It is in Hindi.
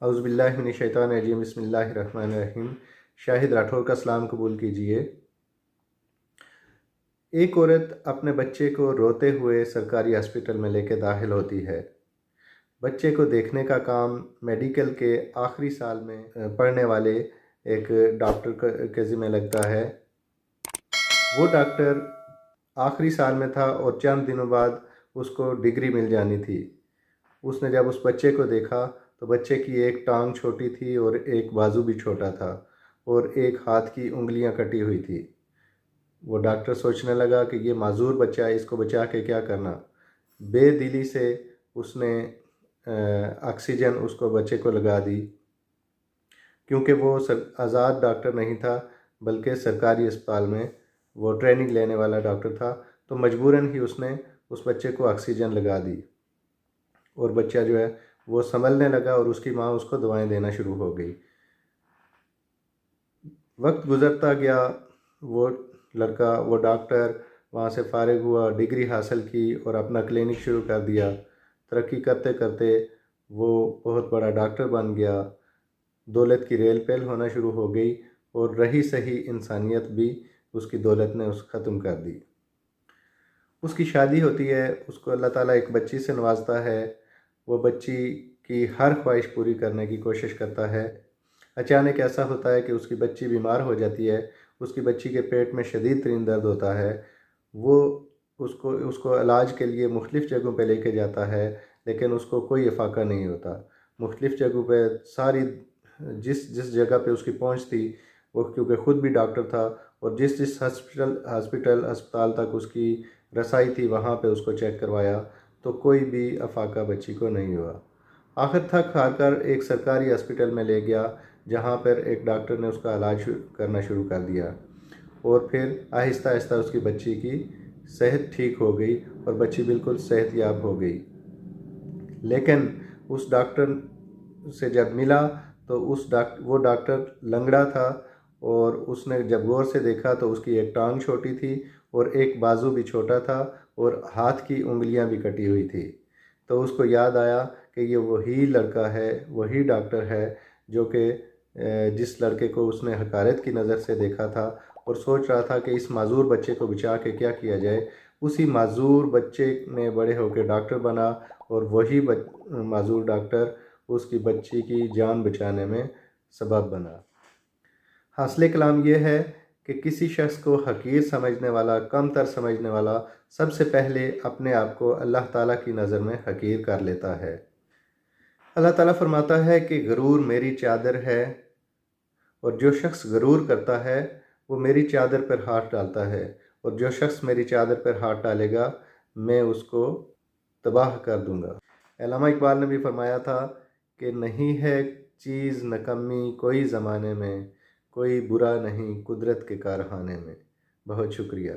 औज़ुबिल्लाहि मिनश्शैतानिर्रजीम बिस्मिल्लाहिर्रहमानिर्रहीम। शाहिद राठौर का सलाम कबूल कीजिए। एक औरत अपने बच्चे को रोते हुए सरकारी हॉस्पिटल में लेके दाखिल होती है। बच्चे को देखने का काम मेडिकल के आखिरी साल में पढ़ने वाले एक डॉक्टर के ज़िम्मे लगता है। वो डॉक्टर आखिरी साल में था और चंद दिनों बाद उसको डिग्री मिल जानी थी। उसने जब उस बच्चे को देखा तो बच्चे की एक टांग छोटी थी और एक बाजू भी छोटा था और एक हाथ की उंगलियां कटी हुई थी। वो डॉक्टर सोचने लगा कि ये माजूर बच्चा है, इसको बचा के क्या करना। बेदिली से उसने ऑक्सीजन उसको बच्चे को लगा दी, क्योंकि वो आज़ाद डॉक्टर नहीं था बल्कि सरकारी अस्पताल में वो ट्रेनिंग लेने वाला डॉक्टर था। तो मजबूरन ही उसने उस बच्चे को ऑक्सीजन लगा दी और बच्चा जो है वो संभलने लगा और उसकी माँ उसको दवाएं देना शुरू हो गई। वक्त गुज़रता गया, वो लड़का, वो डॉक्टर वहाँ से फ़ारिग हुआ, डिग्री हासिल की और अपना क्लिनिक शुरू कर दिया। तरक्की करते करते वो बहुत बड़ा डॉक्टर बन गया। दौलत की रेल पेल होना शुरू हो गई और रही सही इंसानियत भी उसकी दौलत ने ख़त्म कर दी। उसकी शादी होती है, उसको अल्लाह ताला एक बच्ची से नवाजता है। वो बच्ची की हर ख्वाहिश पूरी करने की कोशिश करता है। अचानक ऐसा होता है कि उसकी बच्ची बीमार हो जाती है। उसकी बच्ची के पेट में शदीद तरीन दर्द होता है। वो उसको उसको इलाज के लिए मुख्तलिफ़ जगहों पे लेके जाता है, लेकिन उसको कोई इफ़ाक़ा नहीं होता। मुख्तलिफ़ जगहों पे सारी जिस जिस जगह पे उसकी पहुंच थी, वो क्योंकि ख़ुद भी डॉक्टर था और जिस जिस अस्पताल तक उसकी रसाई थी वहाँ पे उसको चेक करवाया तो कोई भी अफाका बच्ची को नहीं हुआ। आखिर थक हार कर एक सरकारी हॉस्पिटल में ले गया, जहाँ पर एक डॉक्टर ने उसका इलाज करना शुरू कर दिया और फिर आहिस्ता आहिस्ता उसकी बच्ची की सेहत ठीक हो गई और बच्ची बिल्कुल सेहतयाब हो गई। लेकिन उस डॉक्टर से जब मिला तो वो डॉक्टर लंगड़ा था और उसने जब गौर से देखा तो उसकी एक टांग छोटी थी और एक बाजू भी छोटा था और हाथ की उंगलियां भी कटी हुई थी। तो उसको याद आया कि ये वही लड़का है, वही डॉक्टर है जो कि जिस लड़के को उसने हकारत की नज़र से देखा था और सोच रहा था कि इस माजूर बच्चे को बचा के क्या किया जाए। उसी माजूर बच्चे ने बड़े होकर डॉक्टर बना और वही माजूर डॉक्टर उसकी बच्ची की जान बचाने में सबब बना। हासिल कलाम यह है कि किसी शख्स को हकीर समझने वाला, कमतर समझने वाला सबसे पहले अपने आप को अल्लाह ताला की नज़र में हकीर कर लेता है। अल्लाह ताला फरमाता है कि गरूर मेरी चादर है और जो शख्स गरूर करता है वो मेरी चादर पर हाथ डालता है और जो शख्स मेरी चादर पर हाथ डालेगा मैं उसको तबाह कर दूंगा। अल्लामा इकबाल ने भी फरमाया था कि नहीं है चीज़ नकम्मी कोई ज़माने में, कोई बुरा नहीं कुदरत के कारखाने में। बहुत शुक्रिया।